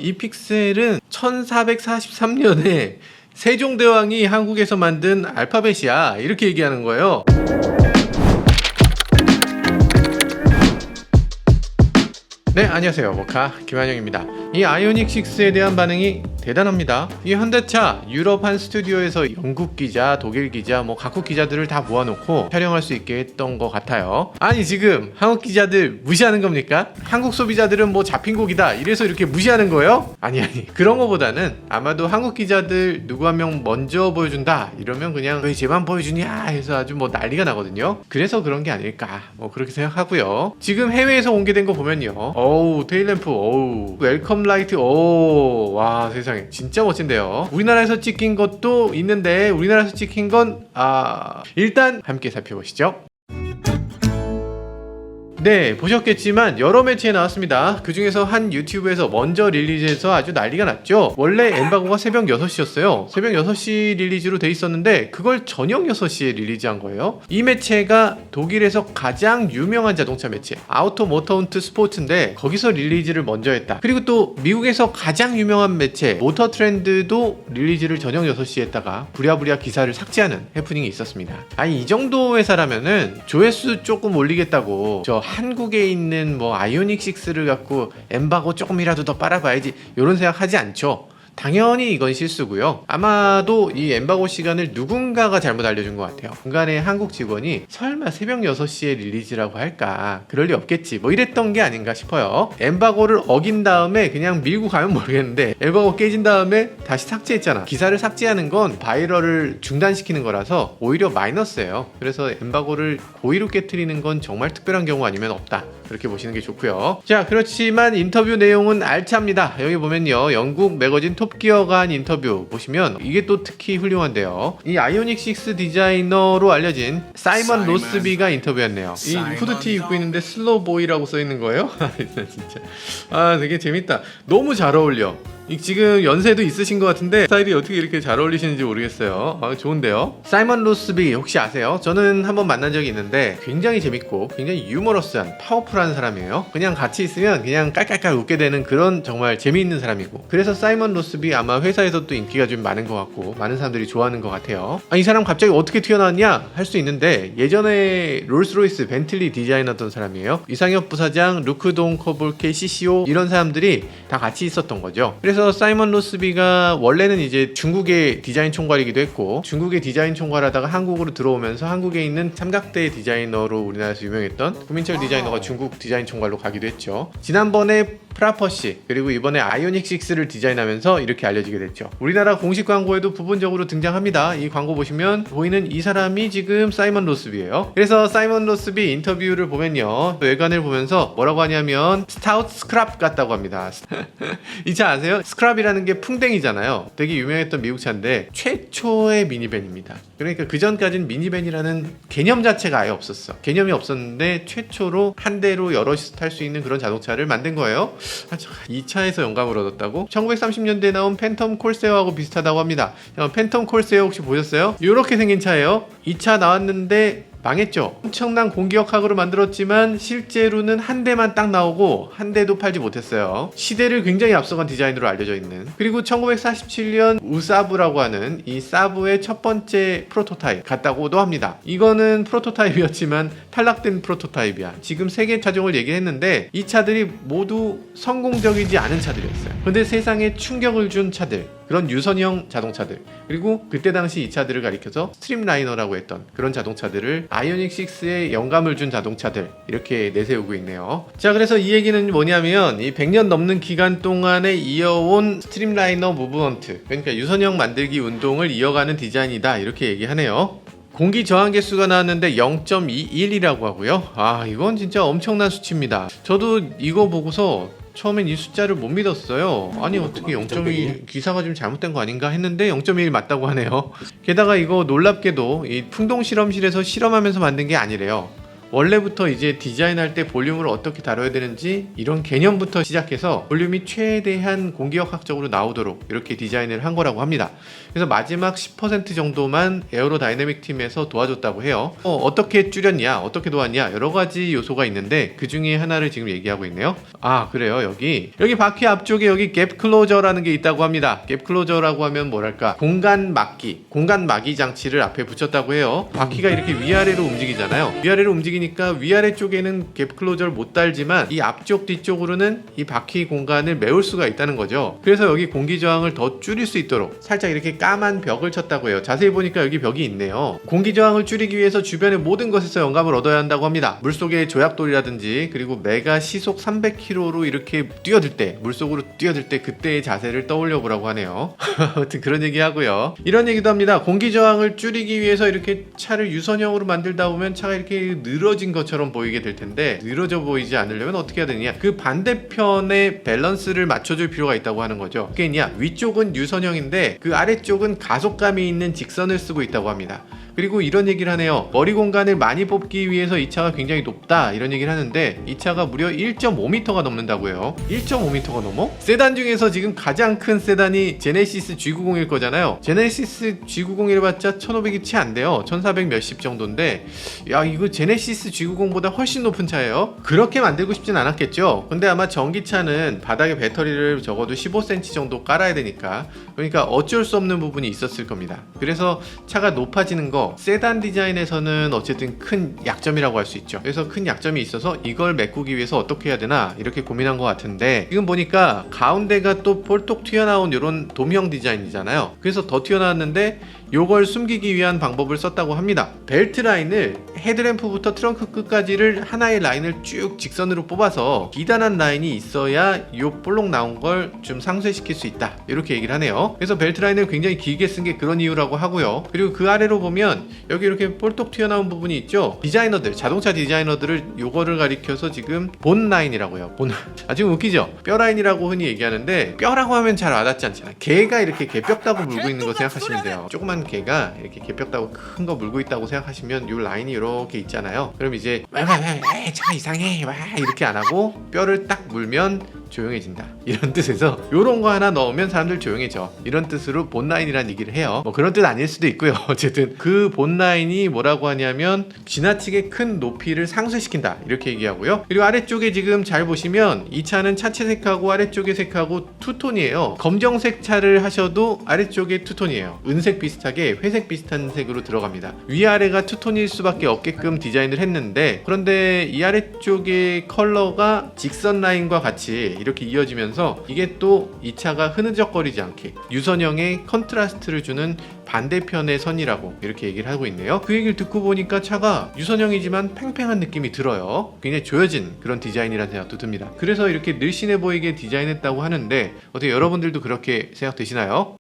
이 픽셀은 1443년에 세종대왕이 한국에서 만든 알파벳이야, 이렇게 얘기하는 거예요. 네, 안녕하세요. 모카 김한영입니다. 이 아이오닉 6에 대한 반응이 대단합니다. 이 현대차 유럽 한 스튜디오에서 영국 기자, 독일 기자, 각국 기자들을 다 모아놓고 촬영할 수 있게 했던 것 같아요. 아니, 지금 한국 기자들 무시하는 겁니까? 한국 소비자들은 잡힌 곡이다, 이래서 이렇게 무시하는 거예요? 아니, 그런 거보다는 아마도 한국 기자들 누구 한 명 먼저 보여준다 이러면 그냥 왜 쟤만 보여주냐 해서 아주 난리가 나거든요. 그래서 그런 게 아닐까 그렇게 생각하고요. 지금 해외에서 공개된 거 보면요, 어우, 테일램프, 어우, 웰컴 라이트, 어우, 와, 세상에 진짜 멋진데요. 우리나라에서 찍힌 것도 있는데 우리나라에서 찍힌 건 일단 함께 살펴보시죠. 네, 보셨겠지만 여러 매체에 나왔습니다. 그 중에서 한 유튜브에서 먼저 릴리즈해서 아주 난리가 났죠. 원래 엠바고가 새벽 6시였어요. 새벽 6시 릴리즈로 돼 있었는데 그걸 저녁 6시에 릴리즈한 거예요. 이 매체가 독일에서 가장 유명한 자동차 매체, 아우토 모터운트 스포츠인데 거기서 릴리즈를 먼저 했다. 그리고 또 미국에서 가장 유명한 매체 모터 트렌드도 릴리즈를 저녁 6시에 했다가 부랴부랴 기사를 삭제하는 해프닝이 있었습니다. 아니, 이 정도 회사라면은 조회수 조금 올리겠다고 한국에 있는 아이오닉 6를 갖고 엠바고 조금이라도 더 빨아봐야지 이런 생각 하지 않죠. 당연히 이건 실수고요. 아마도 이 엠바고 시간을 누군가가 잘못 알려준 것 같아요. 중간에 한국 직원이 설마 새벽 6시에 릴리즈라고 할까, 그럴 리 없겠지, 이랬던 게 아닌가 싶어요. 엠바고를 어긴 다음에 그냥 밀고 가면 모르겠는데 엠바고 깨진 다음에 다시 삭제했잖아. 기사를 삭제하는 건 바이럴을 중단시키는 거라서 오히려 마이너스예요. 그래서 엠바고를 고의로 깨트리는 건 정말 특별한 경우 아니면 없다, 그렇게 보시는 게 좋고요. 자, 그렇지만 인터뷰 내용은 알차입니다. 여기 보면요, 영국 매거진 톱기어가 한 인터뷰 보시면 이게 또 특히 훌륭한데요. 이 아이오닉 6 디자이너로 알려진 사이먼 로스비가 인터뷰했네요. 이 후드티 입고 있는데 슬로우보이라고 써있는 거예요? 진짜 되게 재밌다. 너무 잘 어울려. 지금 연세도 있으신 것 같은데 스타일이 어떻게 이렇게 잘 어울리시는지 모르겠어요. 좋은데요. 사이먼 로스비 혹시 아세요? 저는 한번 만난 적이 있는데 굉장히 재밌고 굉장히 유머러스한, 파워풀한 사람이에요. 그냥 같이 있으면 그냥 깔깔깔 웃게 되는 그런 정말 재미있는 사람이고, 그래서 사이먼 로스비 아마 회사에서도 인기가 좀 많은 것 같고 많은 사람들이 좋아하는 것 같아요. 이 사람 갑자기 어떻게 튀어나왔냐 할 수 있는데 예전에 롤스로이스, 벤틀리 디자인하던 사람이에요. 이상엽 부사장, 루크동 커볼케 CCO, 이런 사람들이 다 같이 있었던 거죠. 그래서 사이먼 로스비가 원래는 이제 중국의 디자인 총괄이기도 했고, 중국의 디자인 총괄하다가 한국으로 들어오면서 한국에 있는 삼각대 디자이너로 우리나라에서 유명했던 구민철 디자이너가 중국 디자인 총괄로 가기도 했죠. 지난번에 프라퍼시, 그리고 이번에 아이오닉 6를 디자인하면서 이렇게 알려지게 됐죠. 우리나라 공식 광고에도 부분적으로 등장합니다. 이 광고 보시면 보이는 이 사람이 지금 사이먼 로스비예요. 그래서 사이먼 로스비 인터뷰를 보면요, 외관을 보면서 뭐라고 하냐면 스타우트 스크랍 같다고 합니다. 이 차 아세요? 스크랍이라는 게 풍뎅이잖아요. 되게 유명했던 미국 차인데 최초의 미니밴입니다. 그러니까 그 전까지는 미니밴이라는 개념 자체가 아예 없었어. 개념이 없었는데 최초로 한 대로 여럿이 탈 수 있는 그런 자동차를 만든 거예요. 이 차에서 영감을 얻었다고? 1930년대에 나온 팬텀 콜세어하고 비슷하다고 합니다. 팬텀 콜세어 혹시 보셨어요? 이렇게 생긴 차예요. 이 차 나왔는데 망했죠. 엄청난 공기역학으로 만들었지만 실제로는 한 대만 딱 나오고 한 대도 팔지 못했어요. 시대를 굉장히 앞서간 디자인으로 알려져 있는, 그리고 1947년 우사브라고 하는 이 사브의 첫 번째 프로토타입 같다고도 합니다. 이거는 프로토타입이었지만 탈락된 프로토타입이야. 지금 세계 차종을 얘기했는데 이 차들이 모두 성공적이지 않은 차들이었어요. 근데 세상에 충격을 준 차들, 그런 유선형 자동차들, 그리고 그때 당시 이 차들을 가리켜서 스트림라이너라고 했던 그런 자동차들을 아이오닉 6에 영감을 준 자동차들, 이렇게 내세우고 있네요. 자, 그래서 이 얘기는 뭐냐면 이 100년 넘는 기간 동안에 이어온 스트림라이너 무브먼트, 그러니까 유선형 만들기 운동을 이어가는 디자인이다, 이렇게 얘기하네요. 공기 저항 개수가 나왔는데 0.21이라고 하고요. 이건 진짜 엄청난 수치입니다. 저도 이거 보고서 처음엔 이 숫자를 못 믿었어요. 아니, 어떻게 0.1, 기사가 좀 잘못된 거 아닌가 했는데 0.1 맞다고 하네요. 게다가 이거 놀랍게도 이 풍동 실험실에서 실험하면서 만든 게 아니래요. 원래부터 이제 디자인할 때 볼륨을 어떻게 다뤄야 되는지 이런 개념부터 시작해서 볼륨이 최대한 공기역학적으로 나오도록 이렇게 디자인을 한 거라고 합니다. 그래서 마지막 10% 정도만 에어로다이내믹 팀에서 도와줬다고 해요. 어떻게 줄였냐, 어떻게 도왔냐, 여러 가지 요소가 있는데 그 중에 하나를 지금 얘기하고 있네요. 아, 그래요. 여기 바퀴 앞쪽에 여기 갭 클로저라는 게 있다고 합니다. 갭 클로저라고 하면 뭐랄까, 공간 막이 장치를 앞에 붙였다고 해요. 바퀴가 이렇게 위아래로 움직이잖아요. 위아래로 움직이니까 위아래 쪽에는 갭 클로저를 못 달지만 이 앞쪽 뒤쪽으로는 이 바퀴 공간을 메울 수가 있다는 거죠. 그래서 여기 공기 저항을 더 줄일 수 있도록 살짝 이렇게 까만 벽을 쳤다고 해요. 자세히 보니까 여기 벽이 있네요. 공기 저항을 줄이기 위해서 주변의 모든 것에서 영감을 얻어야 한다고 합니다. 물속의 조약돌이라든지, 그리고 메가 시속 300km로 이렇게 뛰어들 때, 물속으로 뛰어들 때 그때의 자세를 떠올려 보라고 하네요. 아무튼 그런 얘기 하고요. 이런 얘기도 합니다. 공기 저항을 줄이기 위해서 이렇게 차를 유선형으로 만들다 보면 차가 이렇게 늘어진 것처럼 보이게 될 텐데, 늘어져 보이지 않으려면 어떻게 해야 되느냐, 그 반대편의 밸런스를 맞춰줄 필요가 있다고 하는 거죠. 그게 뭐냐, 위쪽은 유선형인데 그 아래쪽은 가속감이 있는 직선을 쓰고 있다고 합니다. 그리고 이런 얘기를 하네요. 머리 공간을 많이 뽑기 위해서 이 차가 굉장히 높다, 이런 얘기를 하는데 이 차가 무려 1.5m가 넘는다고 해요. 1.5m가 넘어? 세단 중에서 지금 가장 큰 세단이 제네시스 G90일 거잖아요. 제네시스 G90 해봤자 1500이 채 안 돼요. 1400 몇십 정도인데, 야, 이거 제네시스 G90보다 훨씬 높은 차예요. 그렇게 만들고 싶진 않았겠죠. 근데 아마 전기차는 바닥에 배터리를 적어도 15cm 정도 깔아야 되니까, 그러니까 어쩔 수 없는 부분이 있었을 겁니다. 그래서 차가 높아지는 거 세단 디자인에서는 어쨌든 큰 약점이라고 할 수 있죠. 그래서 큰 약점이 있어서 이걸 메꾸기 위해서 어떻게 해야 되나 이렇게 고민한 것 같은데, 지금 보니까 가운데가 또 볼톡 튀어나온 이런 돔형 디자인이잖아요. 그래서 더 튀어나왔는데 요걸 숨기기 위한 방법을 썼다고 합니다. 벨트 라인을 헤드램프부터 트렁크 끝까지를 하나의 라인을 쭉 직선으로 뽑아서 기단한 라인이 있어야 요 볼록 나온 걸 좀 상쇄시킬 수 있다, 이렇게 얘기를 하네요. 그래서 벨트 라인을 굉장히 길게 쓴 게 그런 이유라고 하고요. 그리고 그 아래로 보면 여기 이렇게 볼톡 튀어나온 부분이 있죠. 디자이너들, 자동차 디자이너들을 요거를 가리켜서 지금 본 라인이라고 해요. 지금 웃기죠? 뼈 라인이라고 흔히 얘기하는데, 뼈라고 하면 잘 와닿지 않잖아요. 개가 이렇게 개뼈다고 물고 있는 거 생각하시면 돼요. 조그만 개가 이렇게 개뼈다고 큰 거 물고 있다고 생각하시면 요 라인이 이렇게 있잖아요. 그럼 이제 차가 이상해 와 이렇게 안 하고 뼈를 딱 물면 조용해진다, 이런 뜻에서 요런 거 하나 넣으면 사람들 조용해져, 이런 뜻으로 본 라인이란 얘기를 해요. 뭐 그런 뜻 아닐 수도 있고요. 어쨌든 그 본 라인이 뭐라고 하냐면 지나치게 큰 높이를 상쇄시킨다, 이렇게 얘기하고요. 그리고 아래쪽에 지금 잘 보시면 이 차는 차체 색하고 아래쪽에 색하고 투톤이에요. 검정색 차를 하셔도 아래쪽에 투톤이에요. 은색 비슷하게 회색 비슷한 색으로 들어갑니다. 위아래가 투톤일 수밖에 없게끔 디자인을 했는데, 그런데 이 아래쪽의 컬러가 직선 라인과 같이 이렇게 이어지면서 이게 또 이 차가 흐느적거리지 않게 유선형의 컨트라스트를 주는 반대편의 선이라고 이렇게 얘기를 하고 있네요. 그 얘기를 듣고 보니까 차가 유선형이지만 팽팽한 느낌이 들어요. 굉장히 조여진 그런 디자인이라는 생각도 듭니다. 그래서 이렇게 늘씬해 보이게 디자인했다고 하는데, 어떻게 여러분들도 그렇게 생각되시나요?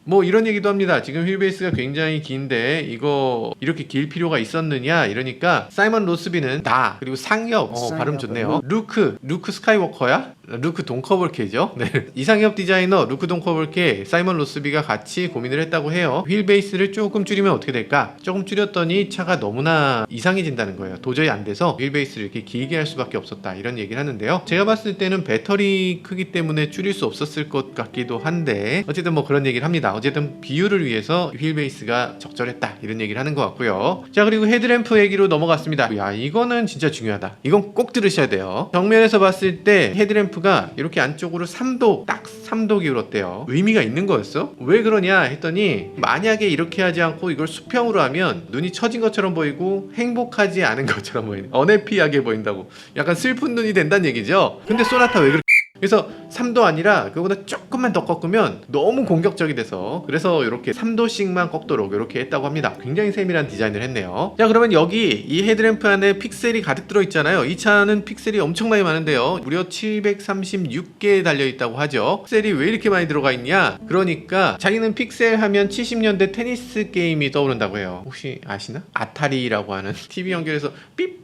뭐 이런 얘기도 합니다. 지금 휠베이스가 굉장히 긴데 이거 이렇게 길 필요가 있었느냐, 이러니까 사이먼 로스비는 다, 그리고 상엽, 발음 좋네요. 루크 스카이워커야? 루크 돈커블케죠. 네. 이상엽 디자이너, 루크 돈커블케, 사이먼 로스비가 같이 고민을 했다고 해요. 휠베이스를 조금 줄이면 어떻게 될까? 조금 줄였더니 차가 너무나 이상해진다는 거예요. 도저히 안 돼서 휠베이스를 이렇게 길게 할 수밖에 없었다, 이런 얘기를 하는데요. 제가 봤을 때는 배터리 크기 때문에 줄일 수 없었을 것 같기도 한데, 어쨌든 뭐 그런 얘기를 합니다. 어쨌든 비율을 위해서 휠베이스가 적절했다, 이런 얘기를 하는 것 같고요. 자, 그리고 헤드램프 얘기로 넘어갔습니다. 야, 이거는 진짜 중요하다. 이건 꼭 들으셔야 돼요. 정면에서 봤을 때 헤드램프가 이렇게 안쪽으로 3도, 딱 3도 기울었대요. 의미가 있는 거였어? 왜 그러냐 했더니, 만약에 이렇게 하지 않고 이걸 수평으로 하면 눈이 처진 것처럼 보이고 행복하지 않은 것처럼 보이네. 언해피하게 보인다고. 약간 슬픈 눈이 된다는 얘기죠. 근데 소나타 왜 그렇게, 그래서 3도 아니라 그거보다 조금만 더 꺾으면 너무 공격적이 돼서, 그래서 이렇게 3도씩만 꺾도록 이렇게 했다고 합니다. 굉장히 세밀한 디자인을 했네요. 자, 그러면 여기 이 헤드램프 안에 픽셀이 가득 들어있잖아요. 이 차는 픽셀이 엄청나게 많은데요. 무려 736개 달려있다고 하죠. 픽셀이 왜 이렇게 많이 들어가 있냐? 그러니까 자기는 픽셀 하면 70년대 테니스 게임이 떠오른다고 해요. 혹시 아시나? 아타리라고 하는 TV 연결해서 삐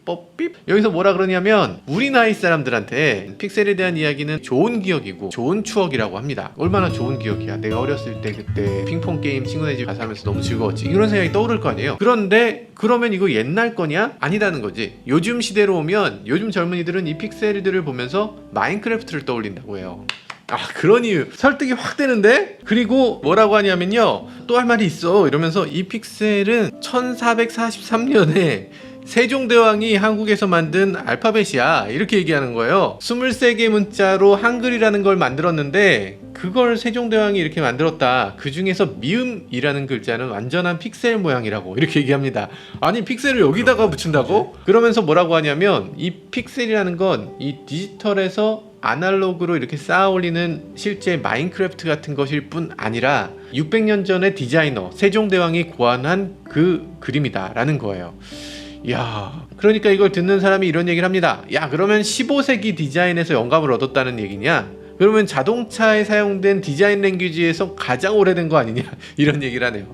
여기서 뭐라 그러냐면, 우리 나이 사람들한테 픽셀에 대한 이야기는 좋은 기억 기억이고 좋은 추억이라고 합니다. 얼마나 좋은 기억이야. 내가 어렸을 때 그때 핑퐁 게임 친구네 집 가서 하면서 너무 즐거웠지. 이런 생각이 떠오를 거 아니에요. 그런데 그러면 이거 옛날 거냐? 아니다는 거지. 요즘 시대로 오면 요즘 젊은이들은 이 픽셀들을 보면서 마인크래프트를 떠올린다고 해요. 그러니 설득이 확 되는데? 그리고 뭐라고 하냐면요, 또 할 말이 있어 이러면서 이 픽셀은 1443년에 세종대왕이 한국에서 만든 알파벳이야 이렇게 얘기하는 거예요. 23개 문자로 한글이라는 걸 만들었는데 그걸 세종대왕이 이렇게 만들었다. 그 중에서 미음이라는 글자는 완전한 픽셀 모양이라고 이렇게 얘기합니다. 아니 픽셀을 여기다가 붙인다고? 그러면서 뭐라고 하냐면 이 픽셀이라는 건 이 디지털에서 아날로그로 이렇게 쌓아 올리는 실제 마인크래프트 같은 것일 뿐 아니라 600년 전에 디자이너 세종대왕이 고안한 그 그림이다 라는 거예요. 야, 그러니까 이걸 듣는 사람이 이런 얘기를 합니다. 야, 그러면 15세기 디자인에서 영감을 얻었다는 얘기냐? 그러면 자동차에 사용된 디자인 랭귀지에서 가장 오래된 거 아니냐? 이런 얘기를 하네요.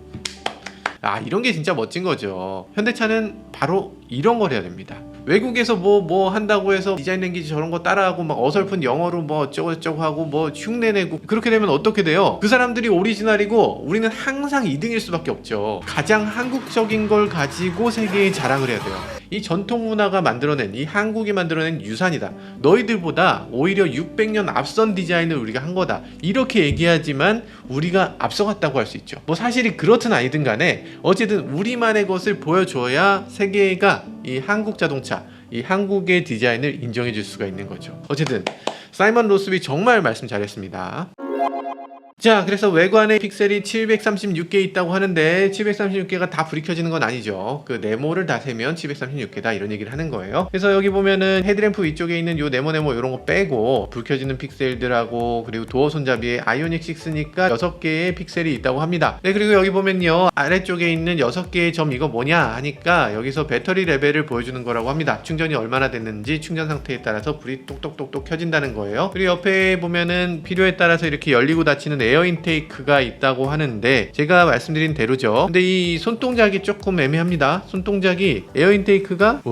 이런 게 진짜 멋진 거죠. 현대차는 바로 이런 걸 해야 됩니다. 외국에서 뭐 한다고 해서 디자인 랭귀지 저런 거 따라하고 막 어설픈 영어로 뭐 어쩌고저쩌고 하고 뭐 흉내내고 그렇게 되면 어떻게 돼요? 그 사람들이 오리지널이고 우리는 항상 2등일 수밖에 없죠. 가장 한국적인 걸 가지고 세계에 자랑을 해야 돼요. 이 전통 문화가 만들어낸, 이 한국이 만들어낸 유산이다. 너희들보다 오히려 600년 앞선 디자인을 우리가 한 거다. 이렇게 얘기하지만 우리가 앞서갔다고 할 수 있죠. 뭐 사실이 그렇든 아니든 간에 어쨌든 우리만의 것을 보여줘야 세계가 이 한국 자동차, 이 한국의 디자인을 인정해 줄 수가 있는 거죠. 어쨌든 사이먼 로스비 정말 말씀 잘했습니다. 자, 그래서 외관에 픽셀이 736개 있다고 하는데 736개가 다 불이 켜지는 건 아니죠. 그 네모를 다 세면 736개다 이런 얘기를 하는 거예요. 그래서 여기 보면은 헤드램프 위쪽에 있는 요 네모 이런 거 빼고 불 켜지는 픽셀들하고 그리고 도어 손잡이에 아이오닉 6니까 6개의 픽셀이 있다고 합니다. 네, 그리고 여기 보면요, 아래쪽에 있는 6개의 점 이거 뭐냐 하니까 여기서 배터리 레벨을 보여주는 거라고 합니다. 충전이 얼마나 됐는지 충전 상태에 따라서 불이 똑똑똑똑 켜진다는 거예요. 그리고 옆에 보면은 필요에 따라서 이렇게 열리고 닫히는 에어 인테이크가 있다고 하는데 제가 말씀드린 대로죠. 근데 이 손동작이 조금 애매합니다. 손동작이 에어 인테이크가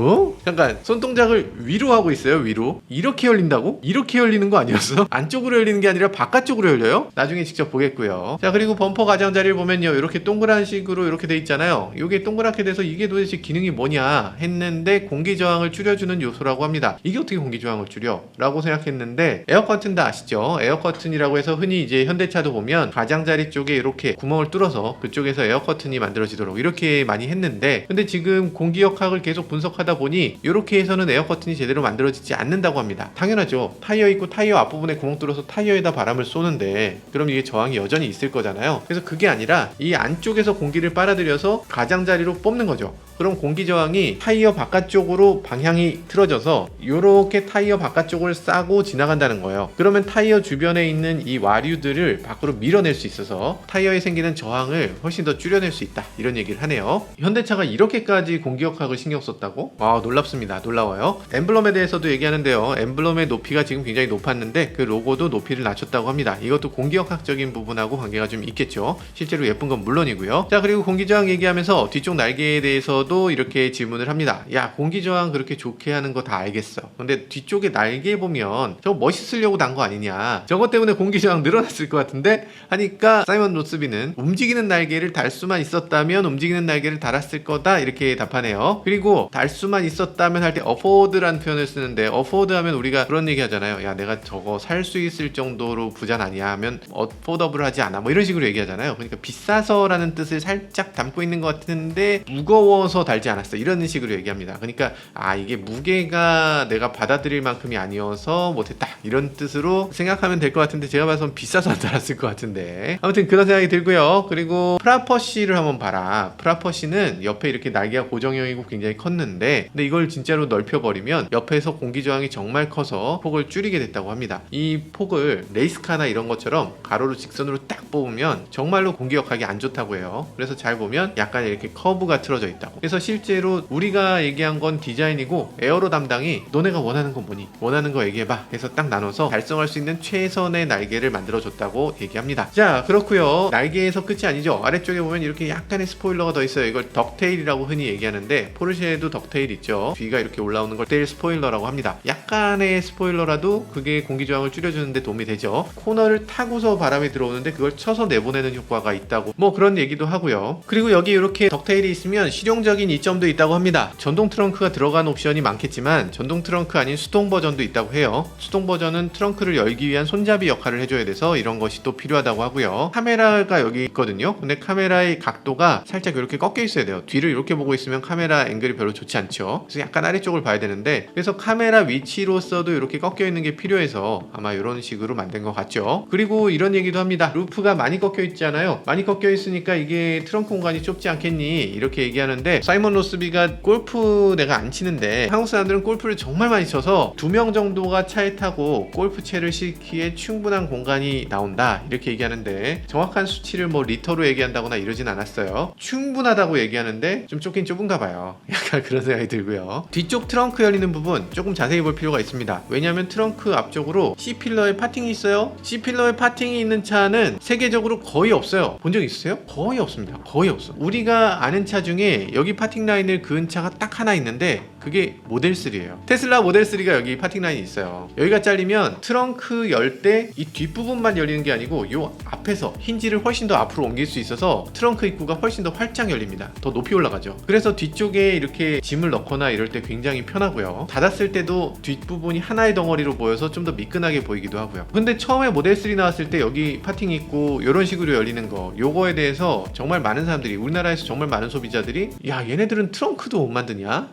잠깐, 손동작을 위로 하고 있어요. 위로 이렇게 열린다고? 이렇게 열리는 거 아니었어? 안쪽으로 열리는 게 아니라 바깥쪽으로 열려요? 나중에 직접 보겠고요. 자, 그리고 범퍼 가장자리를 보면요, 이렇게 동그란 식으로 이렇게 돼 있잖아요. 이게 동그랗게 돼서 이게 도대체 기능이 뭐냐 했는데 공기 저항을 줄여주는 요소라고 합니다. 이게 어떻게 공기 저항을 줄여? 라고 생각했는데 에어 커튼 다 아시죠? 에어 커튼이라고 해서 흔히 이제 현대차도 보면 가장자리 쪽에 이렇게 구멍을 뚫어서 그쪽에서 에어 커튼이 만들어지도록 이렇게 많이 했는데, 근데 지금 공기역학을 계속 분석하다 보니 이렇게 해서는 에어 커튼이 제대로 만들어지지 않는다고 합니다. 당연하죠. 타이어 있고 타이어 앞부분에 구멍 뚫어서 타이어에다 바람을 쏘는데 그럼 이게 저항이 여전히 있을 거잖아요. 그래서 그게 아니라 이 안쪽에서 공기를 빨아들여서 가장자리로 뽑는 거죠. 그럼 공기 저항이 타이어 바깥쪽으로 방향이 틀어져서 이렇게 타이어 바깥쪽을 싸고 지나간다는 거예요. 그러면 타이어 주변에 있는 이 와류들을 밖으로 밀어낼 수 있어서 타이어에 생기는 저항을 훨씬 더 줄여낼 수 있다, 이런 얘기를 하네요. 현대차가 이렇게까지 공기역학을 신경 썼다고? 놀랍습니다. 놀라워요. 엠블럼에 대해서도 얘기하는데요. 엠블럼의 높이가 지금 굉장히 높았는데 그 로고도 높이를 낮췄다고 합니다. 이것도 공기역학적인 부분하고 관계가 좀 있겠죠. 실제로 예쁜 건 물론이고요. 자, 그리고 공기저항 얘기하면서 뒤쪽 날개에 대해서도 이렇게 질문을 합니다. 야, 공기저항 그렇게 좋게 하는 거 다 알겠어. 근데 뒤쪽에 날개 보면 저거 멋있으려고 단 거 아니냐, 저것 때문에 공기저항 늘어났을 것 같은데 하니까 사이먼 로스비는 움직이는 날개를 달 수만 있었다면 움직이는 날개를 달았을 거다 이렇게 답하네요. 그리고 달 수만 있었다면 할 때 afford라는 표현을 쓰는데, afford 하면 우리가 그런 얘기 하잖아요. 야, 내가 저거 살 수 있을 정도로 부자는 아니야 하면 affordable 하지 않아, 뭐 이런 식으로 얘기하잖아요. 그러니까 비싸서라는 뜻을 살짝 담고 있는 것 같은데 무거워서 달지 않았어, 이런 식으로 얘기합니다. 그러니까 이게 무게가 내가 받아들일 만큼이 아니어서 못했다, 이런 뜻으로 생각하면 될 것 같은데 제가 봐선 비싸서 안 달았을 것 같은데 아무튼 그런 생각이 들고요. 그리고 프라퍼시를 한번 봐라. 프라퍼시는 옆에 이렇게 날개가 고정형이고 굉장히 컸는데 근데 이걸 진짜로 넓혀버리면 옆에서 공기저항이 정말 커서 폭을 줄이게 됐다고 합니다. 이 폭을 레이스카나 이런 것처럼 가로로 직선으로 딱 뽑으면 정말로 공기역학이 안 좋다고 해요. 그래서 잘 보면 약간 이렇게 커브가 틀어져 있다고. 그래서 실제로 우리가 얘기한 건 디자인이고 에어로 담당이 너네가 원하는 건 뭐니? 원하는 거 얘기해봐 해서 딱 나눠서 달성할 수 있는 최선의 날개를 만들어줬다고 얘기합니다. 자, 그렇고요. 날개에서 끝이 아니죠. 아래쪽에 보면 이렇게 약간의 스포일러가 더 있어요. 이걸 덕테일이라고 흔히 얘기하는데 포르쉐에도 덕테일 있죠. 뒤가 이렇게 올라오는 걸 덕테일 스포일러라고 합니다. 약간의 스포일러라도 그게 공기저항을 줄여주는데 도움이 되죠. 코너를 타고서 바람이 들어오는데 그걸 쳐서 내보내는 효과가 있다고 뭐 그런 얘기도 하고요. 그리고 여기 이렇게 덕테일이 있으면 실용적인 이점도 있다고 합니다. 전동 트렁크가 들어간 옵션이 많겠지만 전동 트렁크 아닌 수동 버전도 있다고 해요. 수동 버전은 트렁크를 열기 위한 손잡이 역할을 해줘야 돼서 이런 것이 또 필요하다고 하고요. 카메라가 여기 있거든요. 근데 카메라의 각도가 살짝 이렇게 꺾여 있어야 돼요. 뒤를 이렇게 보고 있으면 카메라 앵글이 별로 좋지 않죠. 그래서 약간 아래쪽을 봐야 되는데 그래서 카메라 위치로서도 이렇게 꺾여 있는 게 필요해서 아마 이런 식으로 만든 것 같죠. 그리고 이런 얘기도 합니다. 루프가 많이 꺾여 있잖아요. 많이 꺾여 있으니까 이게 트렁크 공간이 좁지 않겠니? 이렇게 얘기하는데 사이먼 로스비가 골프 내가 안 치는데 한국 사람들은 골프를 정말 많이 쳐서 2명 정도가 차에 타고 골프채를 싣기에 충분한 공간이 나온다 이렇게 얘기하는데 정확한 수치를 뭐 리터로 얘기한다거나 이러진 않았어요. 충분하다고 얘기하는데 좀 좁긴 좁은가 봐요. 약간 그런 생각이 들고요. 뒤쪽 트렁크 열리는 부분 조금 자세히 볼 필요가 있습니다. 왜냐하면 트렁크 앞쪽으로 C필러에 파팅이 있어요. C필러에 파팅이 있는 차는 세계적으로 거의 없어요. 본 적 있으세요? 거의 없습니다. 거의 없어. 우리가 아는 차 중에 여기 파팅 라인을 그은 차가 딱 하나 있는데 그게 모델 3예요. 테슬라 모델 3가 여기 파팅 라인이 있어요. 여기가 잘리면 트렁크 열 때 이 뒷부분만 열리는 게 아니고 요 앞에서 힌지를 훨씬 더 앞으로 옮길 수 있어서 트렁크 입구가 훨씬 더 활짝 열립니다. 더 높이 올라가죠. 그래서 뒤쪽에 이렇게 짐을 넣거나 이럴 때 굉장히 편하고요. 닫았을 때도 뒷부분이 하나의 덩어리로 보여서 좀 더 미끈하게 보이기도 하고요. 근데 처음에 모델 3 나왔을 때 여기 파팅 있고 이런 식으로 열리는 거 요거에 대해서 정말 많은 사람들이 우리나라에서 정말 많은 소비자들이 야 얘네들은 트렁크도 못 만드냐?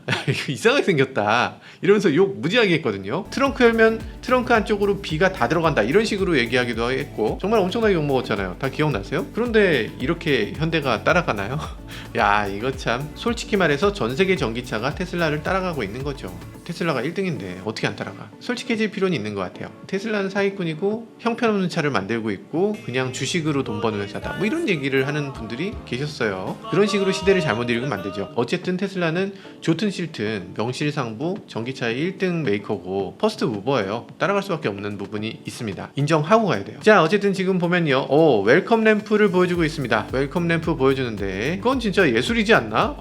이상하게 생겼다 이러면서 욕 무지하게 했거든요. 트렁크 열면 트렁크 안쪽으로 비가 다 들어간다 이런 식으로 얘기하기도 했고 정말 엄청나게 욕먹었잖아요. 다 기억나세요? 그런데 이렇게 현대가 따라가나요? 야 이거 참 솔직히 말해서 전세계 전기차가 테슬라를 따라가고 있는 거죠. 테슬라가 1등인데 어떻게 안 따라가? 솔직해질 필요는 있는 것 같아요. 테슬라는 사기꾼이고 형편없는 차를 만들고 있고 그냥 주식으로 돈 버는 회사다 뭐 이런 얘기를 하는 분들이 계셨어요. 그런 식으로 시대를 잘못 읽으면 안 되죠. 어쨌든 테슬라는 좋든 싫든 명실상부 전기차의 1등 메이커고 퍼스트 무버예요. 따라갈 수밖에 없는 부분이 있습니다. 인정하고 가야 돼요. 자 어쨌든 지금 보면요 웰컴 램프를 보여주고 있습니다. 웰컴 램프 보여주는데 그건 진짜 예술이지 않나?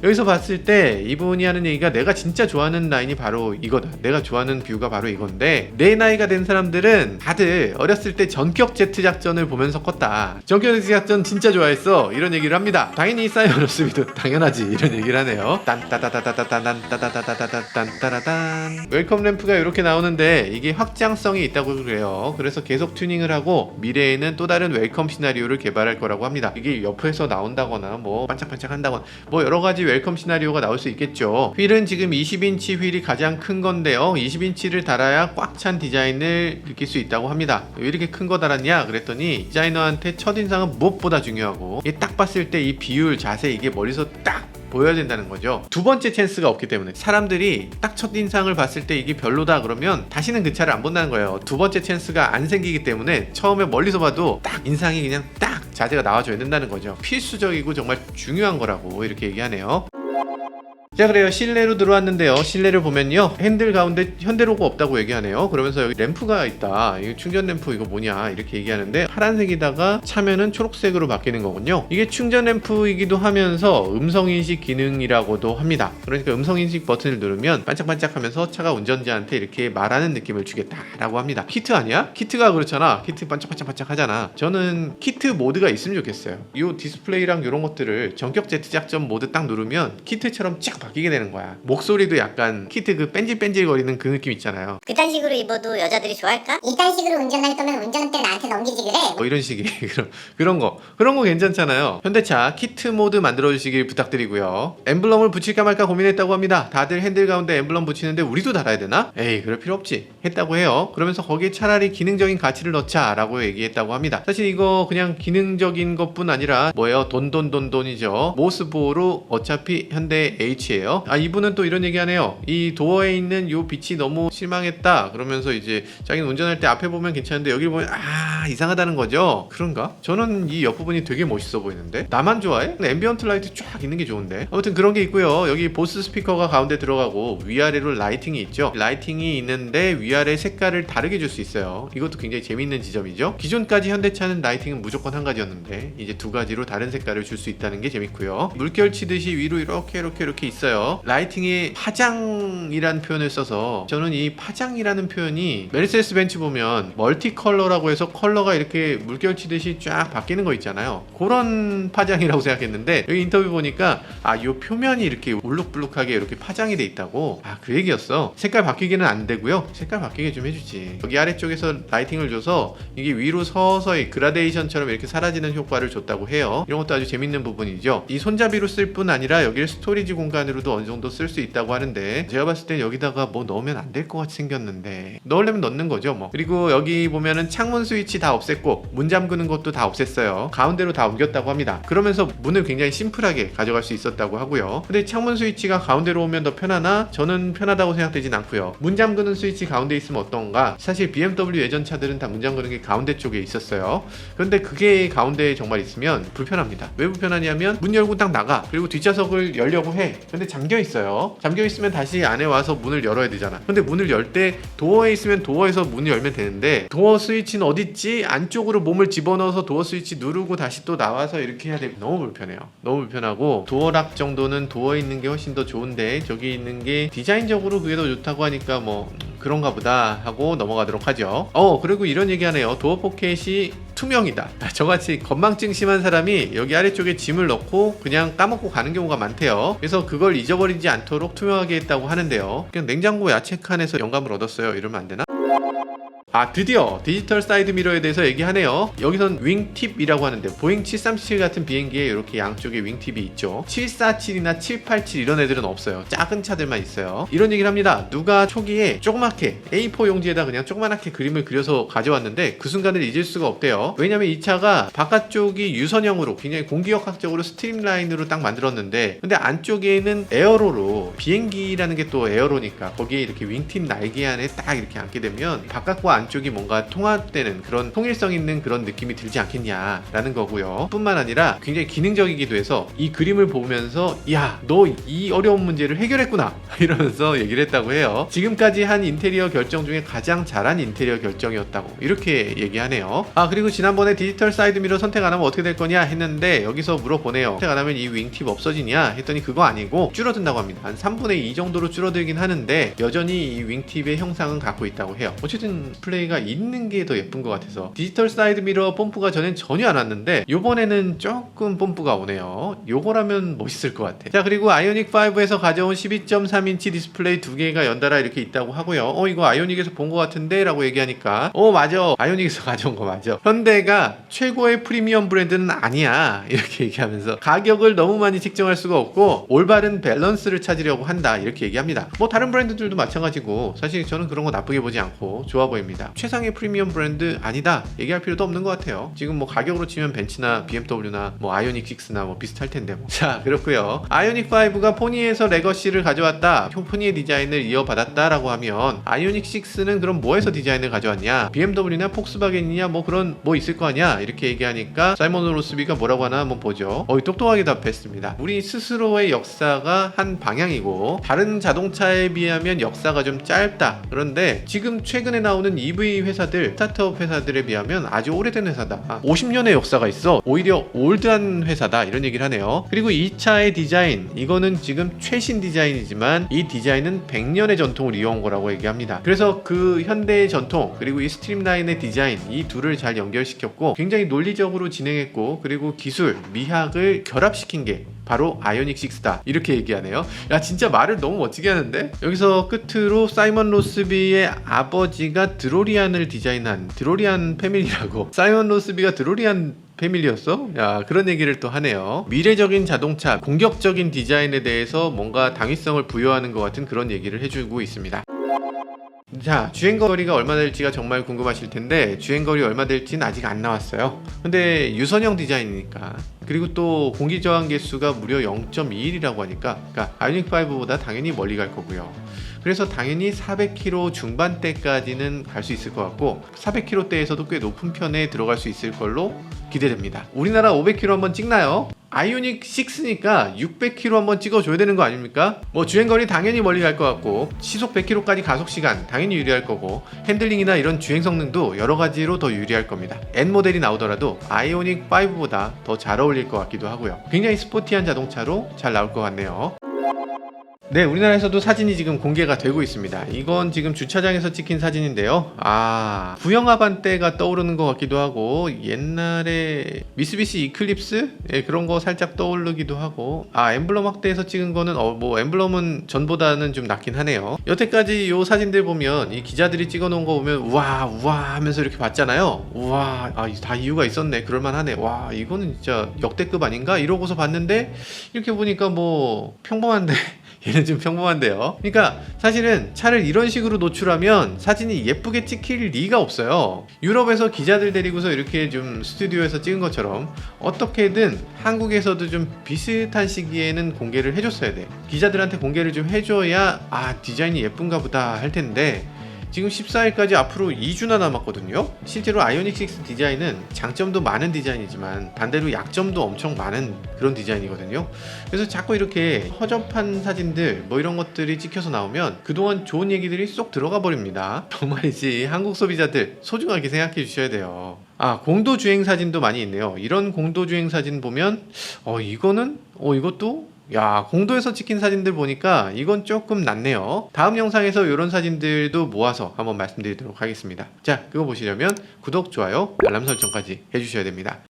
여기서 봤을 때 이분이 하는 얘기가 내가 진짜 좋아하는 라인이 바로 이거다. 내가 좋아하는 뷰가 바로 이건데 내 나이가 된 사람들은 다들 어렸을 때 전격 제트 작전을 보면서 컸다. 전격 제트 작전 진짜 좋아했어. 이런 얘기를 합니다. 당연히 사이먼 로스비도 당연하지 이런 얘기를 하네요. 딴따다다다다단따다다다단따라단 웰컴 램프가 이렇게 나오는데 이게 확장성이 있다고 그래요. 그래서 계속 튜닝을 하고 미래에는 또 다른 웰컴 시나리오를 개발할 거라고 합니다. 이게 옆에서 나온다거나 뭐 반짝반짝 한다거나 뭐 여러가지 웰컴 시나리오가 나올 수 있겠죠. 휠은 지금 20인치 휠이 가장 큰 건데요. 20인치를 달아야 꽉 찬 디자인을 느낄 수 있다고 합니다. 왜 이렇게 큰 거 달았냐 그랬더니 디자이너한테 첫인상은 무엇보다 중요하고 이게 딱 봤을 때 이 비율 자세 이게 머리서 딱 보여야 된다는 거죠. 두 번째 찬스가 없기 때문에 사람들이 딱 첫인상을 봤을 때 이게 별로다 그러면 다시는 그 차를 안 본다는 거예요. 두 번째 찬스가 안 생기기 때문에 처음에 멀리서 봐도 딱 인상이 그냥 딱 자세가 나와줘야 된다는 거죠. 필수적이고 정말 중요한 거라고 이렇게 얘기하네요. 자 그래요. 실내로 들어왔는데요. 실내를 보면요 핸들 가운데 현대 로고 없다고 얘기하네요. 그러면서 여기 램프가 있다. 이거 충전 램프 이거 뭐냐 이렇게 얘기하는데 파란색이다가 차면은 초록색으로 바뀌는 거군요. 이게 충전 램프이기도 하면서 음성인식 기능이라고도 합니다. 그러니까 음성인식 버튼을 누르면 반짝반짝하면서 차가 운전자한테 이렇게 말하는 느낌을 주겠다라고 합니다. 키트 아니야? 키트가 그렇잖아. 키트 반짝반짝 하잖아. 저는 키트 모드가 있으면 좋겠어요. 이 디스플레이랑 이런 것들을 전격 제트 작전 모드 딱 누르면 키트처럼 쫙 바뀌게 되는 거야. 목소리도 약간 키트 그 뺀질뺀질 거리는 그 느낌 있잖아요. 그딴 식으로 입어도 여자들이 좋아할까? 이딴 식으로 운전할 거면 운전대 나한테 넘기지 그래? 뭐 이런 식의 그런 거 괜찮잖아요. 현대차 키트 모드 만들어 주시길 부탁드리고요. 엠블럼을 붙일까 말까 고민했다고 합니다. 다들 핸들 가운데 엠블럼 붙이는데 우리도 달아야 되나? 에이 그럴 필요 없지 했다고 해요. 그러면서 거기에 차라리 기능적인 가치를 넣자 라고 얘기했다고 합니다. 사실 이거 그냥 기능적인 것뿐 아니라 뭐예요? 돈이죠. 모스보로 어차피 현대 HL 스위치예요. 이분은 또 이런 얘기 하네요. 이 도어에 있는 요 빛이 너무 실망했다 그러면서 이제 자기는 운전할 때 앞에 보면 괜찮은데 여기를 보면 이상하다는 거죠. 그런가? 저는 이 옆부분이 되게 멋있어 보이는데 나만 좋아해? 앰비언트 라이트 쫙 있는 게 좋은데. 아무튼 그런 게 있고요. 여기 보스 스피커가 가운데 들어가고 위아래로 라이팅이 있죠. 라이팅이 있는데 위아래 색깔을 다르게 줄 수 있어요. 이것도 굉장히 재밌는 지점이죠. 기존까지 현대차는 라이팅은 무조건 한 가지였는데 이제 두 가지로 다른 색깔을 줄 수 있다는 게 재밌고요. 물결 치듯이 위로 이렇게 있어요. 라이팅이 파장이란 표현을 써서 저는 이 파장이라는 표현이 메르세데스 벤츠 보면 멀티 컬러라고 해서 컬러가 이렇게 물결 치듯이 쫙 바뀌는 거 있잖아요. 그런 파장이라고 생각했는데 여기 인터뷰 보니까 이 표면이 이렇게 울룩불룩하게 이렇게 파장이 돼 있다고. 그 얘기였어. 색깔 바뀌기는 안 되고요. 색깔 바뀌게 좀 해주지. 여기 아래쪽에서 라이팅을 줘서 이게 위로 서서히 그라데이션처럼 이렇게 사라지는 효과를 줬다고 해요. 이런 것도 아주 재밌는 부분이죠. 이 손잡이로 쓸 뿐 아니라 여기를 스토리지 공간으로도 어느 정도 쓸 수 있다고 하는데 제가 봤을 땐 여기다가 뭐 넣으면 안 될 것 같이 생겼는데 넣으려면 넣는 거죠 뭐. 그리고 여기 보면은 창문 스위치 다 없앴고 문 잠그는 것도 다 없앴어요. 가운데로 다 옮겼다고 합니다. 그러면서 문을 굉장히 심플하게 가져갈 수 있었다고 하고요. 근데 창문 스위치가 가운데로 오면 더 편하나? 저는 편하다고 생각되진 않고요. 문 잠그는 스위치 가운데 있으면 어떤가? 사실 BMW 예전 차들은 다 문 잠그는 게 가운데 쪽에 있었어요. 그런데 그게 가운데에 정말 있으면 불편합니다. 왜 불편하냐면 문 열고 딱 나가. 그리고 뒷좌석을 열려고 해. 근데 잠겨 있어요. 잠겨 있으면 다시 안에 와서 문을 열어야 되잖아. 근데 문을 열 때 도어에 있으면 도어에서 문을 열면 되는데 도어 스위치는 어딨지? 안쪽으로 몸을 집어넣어서 도어 스위치 누르고 다시 또 나와서 이렇게 해야 돼. 너무 불편해요. 너무 불편하고 도어락 정도는 도어에 있는 게 훨씬 더 좋은데 저기 있는 게 디자인적으로 그게 더 좋다고 하니까 뭐 그런가 보다 하고 넘어가도록 하죠. 그리고 이런 얘기 하네요. 도어 포켓이 투명이다. 저같이 건망증 심한 사람이 여기 아래쪽에 짐을 넣고 그냥 까먹고 가는 경우가 많대요. 그래서 그걸 잊어버리지 않도록 투명하게 했다고 하는데요. 그냥 냉장고 야채 칸에서 영감을 얻었어요. 이러면 안 되나? 드디어 디지털 사이드 미러에 대해서 얘기하네요. 여기선 윙팁이라고 하는데 보잉 737 같은 비행기에 이렇게 양쪽에 윙팁이 있죠. 747이나 787 이런 애들은 없어요. 작은 차들만 있어요. 이런 얘기를 합니다. 누가 초기에 조그맣게 A4 용지에다 그냥 조그맣게 그림을 그려서 가져왔는데 그 순간을 잊을 수가 없대요. 왜냐면 이 차가 바깥쪽이 유선형으로 굉장히 공기역학적으로 스트림라인으로 딱 만들었는데 근데 안쪽에는 에어로로 비행기라는 게 또 에어로니까 거기에 이렇게 윙팁 날개 안에 딱 이렇게 앉게 되면 바깥과 안쪽이 뭔가 통합되는 그런 통일성 있는 그런 느낌이 들지 않겠냐라는 거고요. 뿐만 아니라 굉장히 기능적이기도 해서 이 그림을 보면서 야, 너 이 어려운 문제를 해결했구나 이러면서 얘기를 했다고 해요. 지금까지 한 인테리어 결정 중에 가장 잘한 인테리어 결정이었다고 이렇게 얘기하네요. 그리고 지난번에 디지털 사이드 미러 선택 안 하면 어떻게 될 거냐 했는데 여기서 물어보네요. 선택 안 하면 이 윙팁 없어지냐 했더니 그거 아니고 줄어든다고 합니다. 한 3분의 2 정도로 줄어들긴 하는데 여전히 이 윙팁의 형상은 갖고 있다고 해요. 어쨌든 디스플레이가 있는 게 더 예쁜 것 같아서 디지털 사이드 미러 뽐뿌가 전엔 전혀 안 왔는데 요번에는 조금 뽐뿌가 오네요. 요거라면 멋있을 것 같아. 자, 그리고 아이오닉 5에서 가져온 12.3인치 디스플레이 두 개가 연달아 이렇게 있다고 하고요. 이거 아이오닉에서 본 것 같은데 라고 얘기하니까 맞아, 아이오닉에서 가져온 거 맞아. 현대가 최고의 프리미엄 브랜드는 아니야 이렇게 얘기하면서 가격을 너무 많이 책정할 수가 없고 올바른 밸런스를 찾으려고 한다 이렇게 얘기합니다. 다른 브랜드들도 마찬가지고 사실 저는 그런 거 나쁘게 보지 않고 좋아 보입니다. 최상의 프리미엄 브랜드 아니다 얘기할 필요도 없는 것 같아요. 지금 가격으로 치면 벤츠나 BMW나 아이오닉 6나 비슷할 텐데 자, 그렇고요. 아이오닉 5가 포니에서 레거시를 가져왔다. 포니의 디자인을 이어받았다 라고 하면 아이오닉 6는 그럼 뭐에서 디자인을 가져왔냐? BMW나 폭스바겐이냐 그런 있을 거 아니야? 이렇게 얘기하니까 사이먼 로스비가 뭐라고 하나 한번 보죠. 똑똑하게 답했습니다. 우리 스스로의 역사가 한 방향이고 다른 자동차에 비하면 역사가 좀 짧다. 그런데 지금 최근에 나오는 EV 회사들, 스타트업 회사들에 비하면 아주 오래된 회사다. 50년의 역사가 있어. 오히려 올드한 회사다. 이런 얘기를 하네요. 그리고 이 차의 디자인, 이거는 지금 최신 디자인이지만 이 디자인은 100년의 전통을 이어온 거라고 얘기합니다. 그래서 그 현대의 전통 그리고 이 스트림라인의 디자인 이 둘을 잘 연결시켰고 굉장히 논리적으로 진행했고 그리고 기술, 미학을 결합시킨 게 바로 아이오닉 6다 이렇게 얘기하네요. 야, 진짜 말을 너무 멋지게 하는데. 여기서 끝으로 사이먼 로스비의 아버지가 드로리안을 디자인한 드로리안 패밀리라고. 사이먼 로스비가 드로리안 패밀리였어? 야, 그런 얘기를 또 하네요. 미래적인 자동차, 공격적인 디자인에 대해서 뭔가 당위성을 부여하는 것 같은 그런 얘기를 해주고 있습니다. 자, 주행거리가 얼마 될지가 정말 궁금하실 텐데 주행거리 얼마 될지는 아직 안 나왔어요. 근데 유선형 디자인이니까, 그리고 또 공기저항 개수가 무려 0.21이라고 하니까, 그러니까 아이오닉 5보다 당연히 멀리 갈 거고요. 그래서 당연히 400km 중반대까지는 갈 수 있을 것 같고 400km대에서도 꽤 높은 편에 들어갈 수 있을 걸로 기대됩니다. 우리나라 500km 한번 찍나요? 아이오닉 6니까 600km 한번 찍어줘야 되는 거 아닙니까? 뭐 주행거리 당연히 멀리 갈 것 같고 시속 100km까지 가속시간 당연히 유리할 거고 핸들링이나 이런 주행 성능도 여러 가지로 더 유리할 겁니다. N모델이 나오더라도 아이오닉 5보다 더 잘 어울릴 것 같기도 하고요. 굉장히 스포티한 자동차로 잘 나올 것 같네요. 네, 우리나라에서도 사진이 지금 공개가 되고 있습니다. 이건 지금 주차장에서 찍힌 사진인데요. 구형 아반떼가 떠오르는 것 같기도 하고 옛날에 미쓰비시 이클립스? 예, 그런 거 살짝 떠오르기도 하고 엠블럼 확대해서 찍은 거는 뭐 엠블럼은 전보다는 좀 낫긴 하네요. 여태까지 요 사진들 보면 이 기자들이 찍어 놓은 거 보면 우와 우와 하면서 이렇게 봤잖아요. 우와 다 이유가 있었네, 그럴만하네, 와 이거는 진짜 역대급 아닌가 이러고서 봤는데 이렇게 보니까 뭐 평범한데 얘는 좀 평범한데요. 그러니까 사실은 차를 이런 식으로 노출하면 사진이 예쁘게 찍힐 리가 없어요. 유럽에서 기자들 데리고서 이렇게 좀 스튜디오에서 찍은 것처럼 어떻게든 한국에서도 좀 비슷한 시기에는 공개를 해줬어야 돼. 기자들한테 공개를 좀 해줘야 디자인이 예쁜가 보다 할 텐데 지금 14일까지 앞으로 2주나 남았거든요. 실제로 아이오닉 6 디자인은 장점도 많은 디자인이지만 반대로 약점도 엄청 많은 그런 디자인이거든요. 그래서 자꾸 이렇게 허접한 사진들 뭐 이런 것들이 찍혀서 나오면 그동안 좋은 얘기들이 쏙 들어가 버립니다. 정말이지 한국 소비자들 소중하게 생각해 주셔야 돼요. 공도 주행 사진도 많이 있네요. 이런 공도 주행 사진 보면 이것도 공도에서 찍힌 사진들 보니까 이건 조금 낫네요. 다음 영상에서 이런 사진들도 모아서 한번 말씀드리도록 하겠습니다. 자, 그거 보시려면 구독, 좋아요, 알람 설정까지 해주셔야 됩니다.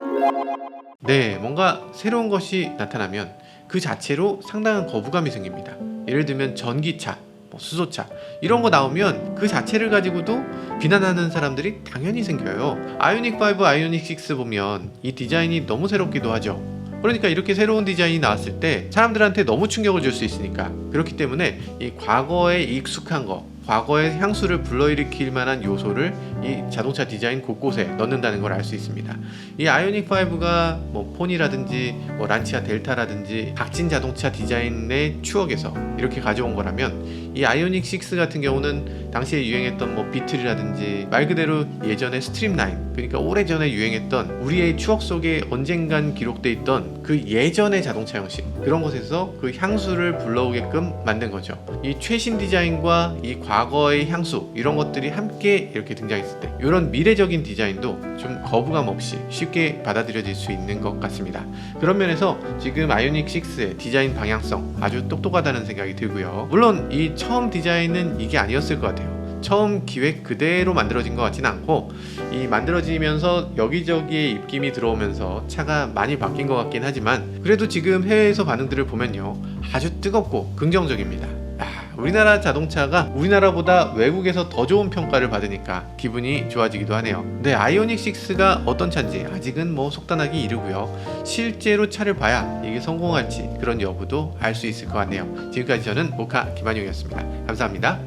네, 뭔가 새로운 것이 나타나면 그 자체로 상당한 거부감이 생깁니다. 예를 들면 전기차, 수소차 이런 거 나오면 그 자체를 가지고도 비난하는 사람들이 당연히 생겨요. 아이오닉 5, 아이오닉 6 보면 이 디자인이 너무 새롭기도 하죠. 그러니까 이렇게 새로운 디자인이 나왔을 때 사람들한테 너무 충격을 줄 수 있으니까, 그렇기 때문에 이 과거에 익숙한 거, 과거의 향수를 불러일으킬 만한 요소를 이 자동차 디자인 곳곳에 넣는다는 걸 알 수 있습니다. 이 아이오닉 5가 뭐 폰이라든지 뭐 란치아 델타라든지 각진 자동차 디자인의 추억에서 이렇게 가져온 거라면 이 아이오닉 6 같은 경우는 당시에 유행했던 뭐 비틀이라든지 말 그대로 예전에 스트림라인, 그러니까 오래전에 유행했던 우리의 추억 속에 언젠간 기록돼 있던 그 예전의 자동차 형식, 그런 곳에서 그 향수를 불러오게끔 만든 거죠. 이 최신 디자인과 이 과거의 향수 이런 것들이 함께 이렇게 등장했을 때 이런 미래적인 디자인도 좀 거부감 없이 쉽게 받아들여질 수 있는 것 같습니다. 그런 면에서 지금 아이오닉 6의 디자인 방향성 아주 똑똑하다는 생각이 들고요. 물론 이 처음 디자인은 이게 아니었을 것 같아요. 처음 기획 그대로 만들어진 것 같지는 않고 이 만들어지면서 여기저기에 입김이 들어오면서 차가 많이 바뀐 것 같긴 하지만 그래도 지금 해외에서 반응들을 보면요, 아주 뜨겁고 긍정적입니다. 우리나라 자동차가 우리나라보다 외국에서 더 좋은 평가를 받으니까 기분이 좋아지기도 하네요. 네, 아이오닉 6가 어떤 차인지 아직은 뭐 속단하기 이르고요. 실제로 차를 봐야 이게 성공할지 그런 여부도 알 수 있을 것 같네요. 지금까지 저는 모카 김한용이었습니다. 감사합니다.